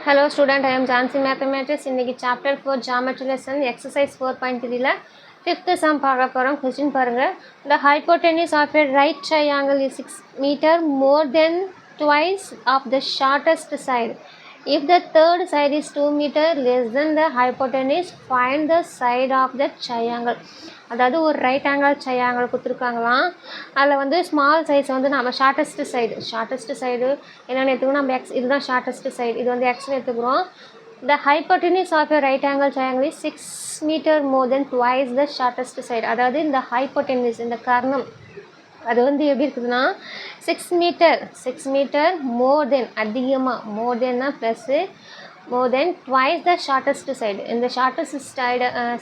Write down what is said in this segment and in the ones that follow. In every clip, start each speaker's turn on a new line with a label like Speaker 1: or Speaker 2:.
Speaker 1: Hello student, I am Jansi Mathematics. இன்னைக்கு chapter 4 geometry lesson exercise 4.3ல 5th sum பார்க்க போறோம். Question பாருங்க. The hypotenuse of a right triangle is 6 meter more than twice of the shortest side. If the third side is 2 meter less than the hypotenuse, find the side of the triangle. அதாவது ஒரு right angle triangle கொடுத்துருக்காங்களாம். அதில் வந்து small size வந்து நம்ம shortest side என்னென்னு எடுத்துக்கணும். நம்ம X இதுதான் ஷார்ட்டஸ்ட் சைடு, இது வந்து எக்ஸ்னு எடுத்துக்கிறோம். The hypotenuse of a right angle triangle is 6 meter more than twice the shortest side. அதாவது இந்த ஹைப்போட்டெனியூஸ் இந்த கர்ணம் அது வந்து எப்படி இருக்குதுன்னா 6 மீட்டர் மோர் தென் அதிகமாக, மோர் தென்னா plus more than twice the shortest side. இந்த shortest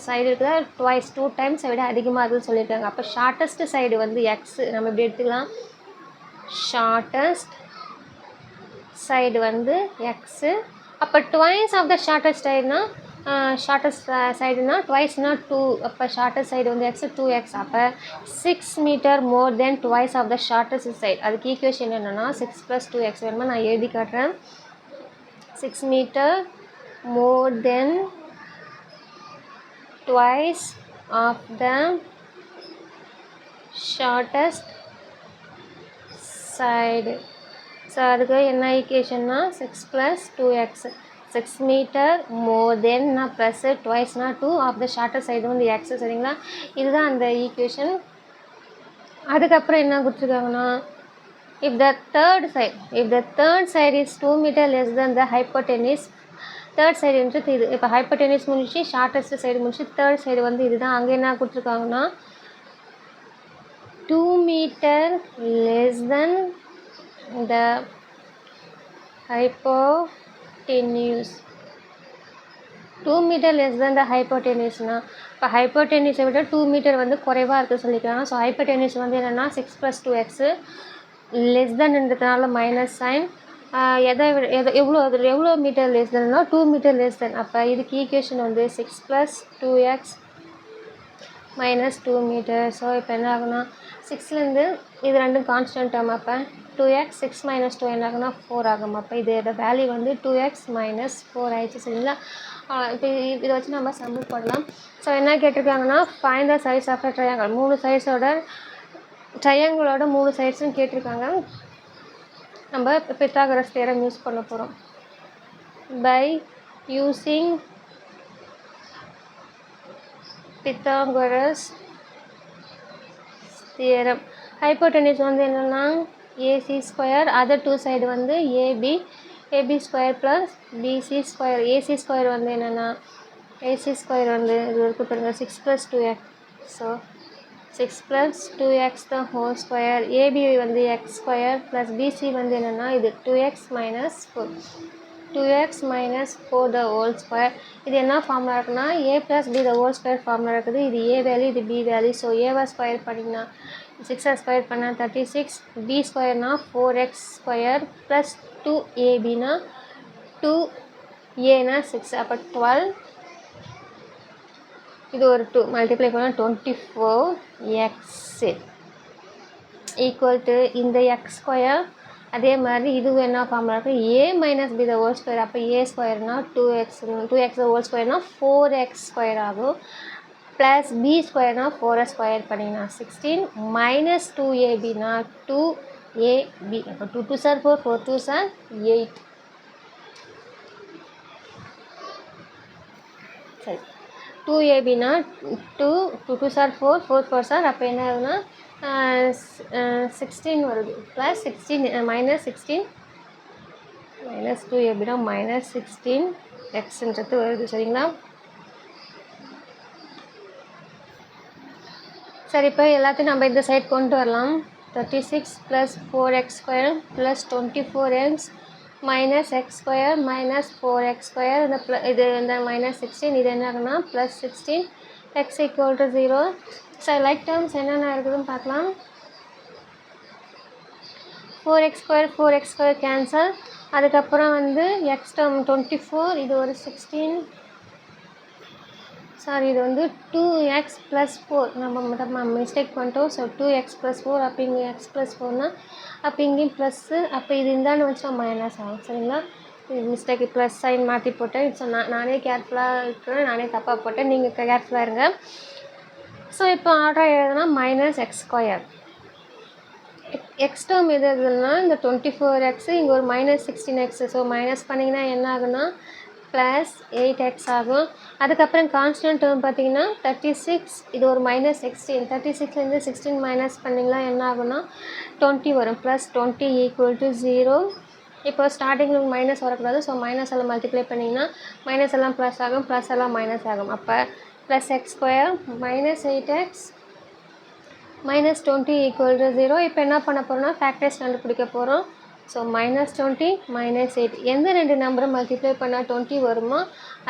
Speaker 1: side இருக்கிற twice 2 times விட அதிகமாக இருக்குதுன்னு சொல்லியிருக்காங்க. அப்போ shortest side வந்து x நம்ம எப்படி எடுத்துக்கலாம், shortest side வந்து x. அப்போ twice of the shortest sideனா shortest sideனா twiceனா 2, அப்போ shortest side வந்து x 2x. அப்போ 6 meter more than twice of the shortest side. அதுக்கு ஈக்குவேஷன் என்னென்னா 6 + 2x வேணுமா, நான் எழுதி காட்டுறேன். 6 meter more than twice of the shortest side. So அதுக்கு என்ன ஈக்குவேஷன்னா 6 + 2x. 6 meter more than plus ட்வைஸ்னா 2 ஆஃப் த ஷார்ட்டஸ்ட் சைடு வந்து x. சரிங்களா, இதுதான் அந்த ஈக்குவேஷன். அதுக்கப்புறம் என்ன கொடுத்துருக்காங்கன்னா if the third side is 2 meter less than the hypotenuse, third side என்றது இது. இப்போ hypotenuse முடிச்சு ஷார்ட்டஸ்ட் சைடு முடிச்சு தேர்ட் சைடு வந்து இதுதான். அங்கே என்ன கொடுத்துருக்காங்கன்னா 2 meter less than the hypotenuse. 2 meter less than the hypotenuse-னா இப்போ hypotenuse விட 2 meter வந்து குறைவாக இருக்குது சொல்லிக்கிறாங்க. ஸோ hypotenuse வந்து என்னென்னா 6 + 2x, லெஸ் தென்ன்றதுனால மைனஸ் சைன். எவ்வளோ மீட்டர் லெஸ் தென்னா 2 மீட்டர் லெஸ் தென். அப்போ இதுக்கு ஈக்குவேஷன் வந்து 6 + 2x - 2 மீட்டர். ஸோ இப்போ என்ன ஆகுனா 6லேருந்து இது ரெண்டும் கான்ஸ்டன்ட் டேர்ம். அப்போ 2x 6 - 2 என்ன ஆகுனா 4 ஆகும். அப்போ இதோட வேல்யூ வந்து 2x - 4 ஆயிடுச்சு. சரிங்களா, இப்போ இதை வச்சு நம்ம சம்மிட் பண்ணலாம். ஸோ என்ன கேட்டிருக்காங்கன்னா ஃபைண்ட் த சைஸ் ஆஃப் அ ட்ரையாங்கிள். 3 சைஸோட ட்ரையாங்கிளோட 3 சைட்ஸும் கேட்டிருக்காங்க. நம்ம பித்தாகரஸ் தியரம் யூஸ் பண்ண போகிறோம். By using Pythagoras theorem, hypotenuse வந்து என்னென்னா AC², அதர் 2 சைடு வந்து AB² + BC². AC² வந்து என்னென்னா AC² வந்து இது இருக்குது பாருங்க 6 + 2x. So 6 + 2x the whole square. AB வந்து x² + BC வந்து என்னென்னா இது 2x - 4 the whole square. இது என்ன ஃபார்முலா இருக்குன்னா a + b the whole square formula இருக்குது. இது a வேல்யூ, இது b வேல்யூ. ஸோ ஏவை ஸ்கொயர் பண்ணிங்கன்னா 6 ஸ்கொயர் பண்ணால் 36, b² 4x² + 2ab 2a 6. அப்போ 12, இது ஒரு 2 மல்டிப்ளை பண்ணால் 24x ஈக்குவல் டு இந்த x². அதே மாதிரி இதுவும் என்ன ஃபார்முலா இருக்குது a - b the whole square. அப்போ a² 2x the whole square 4x² ஆகும். ப்ளஸ் b² 4x² பண்ணிங்கன்னா 16 - 2ab 2ab. அப்போ 2 2s are 4, 4 2s are 8. சரி, 2ab 2 2s are 4, 4 4s are, அப்போ என்ன ஆகுதுன்னா 16 வருது. ப்ளஸ் 16 -16 -2ab -16xன்றது வருது. சரிங்களா, சரி இப்போ எல்லாத்தையும் நம்ம இந்த சைட் கொண்டு வரலாம். 36 + 4x² + 24x - x² - 4x². இது இந்த -16 இது என்ன ஆகுனா +16 x = 0. ஸோ லைக் டேர்ம்ஸ் என்னென்ன இருக்குதுன்னு பார்க்கலாம். 4x² cancel. அதுக்கப்புறம் வந்து x டேர்ம் 24, இது ஒரு 16, சாரி இது வந்து 2x + 4 நம்ம மிஸ்டேக் பண்ணிட்டோம். ஸோ 2x + 4, அப்போ இங்கே x + 4னா அப்போ இங்கேயும் ப்ளஸ்ஸு, அப்போ இது இந்தாண்டு வச்சா மைனஸ் ஆகும். சரிங்களா, மிஸ்டேக் ப்ளஸ் சைன் மாற்றி போட்டேன். ஸோ நானே கேர்ஃபுல்லாக இருக்கிறேன், நானே தப்பாக போட்டேன், நீங்கள் கேர்ஃபுல்லாக இருங்க. ஸோ இப்போ ஆர்டர் எழுதுனா -x². எக்ஸ் டேர்ம் எது எதுன்னா இந்த 24x, இங்கே ஒரு -16x. ஸோ மைனஸ் பண்ணிங்கன்னா என்ன ஆகுனா +8x ஆகும். அதுக்கப்புறம் கான்ஸ்டன்ட் டேர்ம் பார்த்தீங்கன்னா 36, இது ஒரு -16. 36லேருந்து 16 மைனஸ் பண்ணிங்கன்னா என்ன ஆகுனா 20 வரும். +20 = 0. இப்போ ஸ்டார்டிங்கில் மைனஸ் வரக்கூடாது. ஸோ மைனஸ் எல்லாம் மல்டிப்ளை பண்ணிங்கன்னா மைனஸ் எல்லாம் ப்ளஸ் ஆகும், ப்ளஸ் எல்லாம் மைனஸ் ஆகும். அப்போ +x² -8x -20 = 0. இப்போ என்ன பண்ண போகிறோம்னா ஃபேக்டர்ஸ் கண்டுபிடிக்க போகிறோம். ஸோ -20 -8 எந்த ரெண்டு நம்பரை மல்டிப்ளை பண்ணால் 20 வருமோ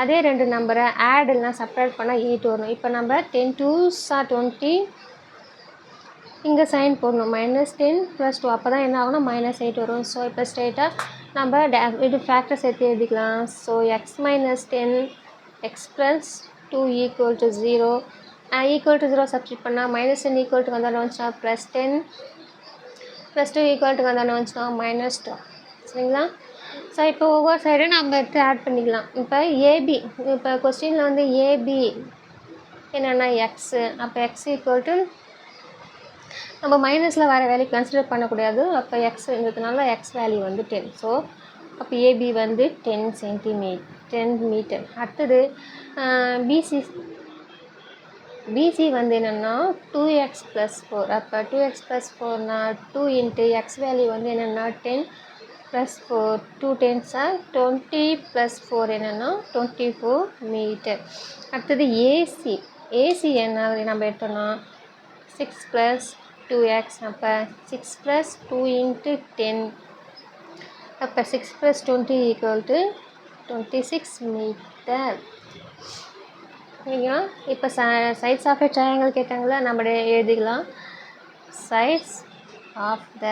Speaker 1: அதே ரெண்டு நம்பரை ஆட் இல்லைனா சப்ராக்ட் பண்ணால் 8 வரும். இப்போ நம்ம 10 2s are 20, இங்கே சைன் போடணும். -10 + 2, அப்போ தான் என்ன ஆகும்னா -8 வரும். ஸோ இப்போ ஸ்ட்ரெயிட்டாக நம்ம இது ஃபேக்டர் சேர்த்து எழுதிக்கலாம். So x - 10 x + 2 = 0. = 0 சப்ஸ்டிட் பண்ணால் -10 = வந்தாலும் வந்துச்சுன்னா +10 + 2 = வந்தாலும் வந்துச்சுன்னா -2. சரிங்களா? ஸோ இப்போ ஒவ்வொரு சைடும் நம்ம எடுத்து ஆட் பண்ணிக்கலாம். இப்போ ஏபி, இப்போ கொஸ்டினில் வந்து ஏபி என்னென்னா எக்ஸு. அப்போ x = நம்ம மைனஸில் வர வேல்யூ கன்சிடர் பண்ணக்கூடாது. அப்போ எக்ஸ்ன்றதுனால எக்ஸ் வேல்யூ வந்து 10. ஸோ அப்போ ஏபி வந்து 10 மீட்டர். அடுத்தது பிசி வந்து என்னென்னா 2x + 4. அப்போ 2x + 4னா 2 × x வேல்யூ வந்து என்னென்னா 10 + 4, 2 10s are 20 + 4 என்னென்னா 24 மீட்டர். அடுத்தது ஏசி என்ன நம்ம எடுத்தோம்னா 6 + 2x. அப்போ 6 + 2 × 10. அப்போ 6 + 20 = 26 மீட்டர். ஓகேங்களா? இப்போ சைட்ஸ் ஆஃப் எ ட்ரையாங்கிள் கேட்டாங்களா, நம்ம எழுதிக்கலாம். Sides of the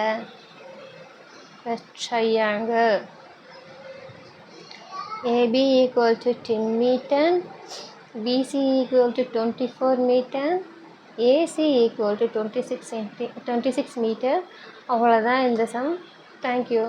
Speaker 1: triangle AB = 10 meter, BC = 24 meter, AC = 26 meter. அவ்வளோதான் இந்த சம். தேங்க்யூ.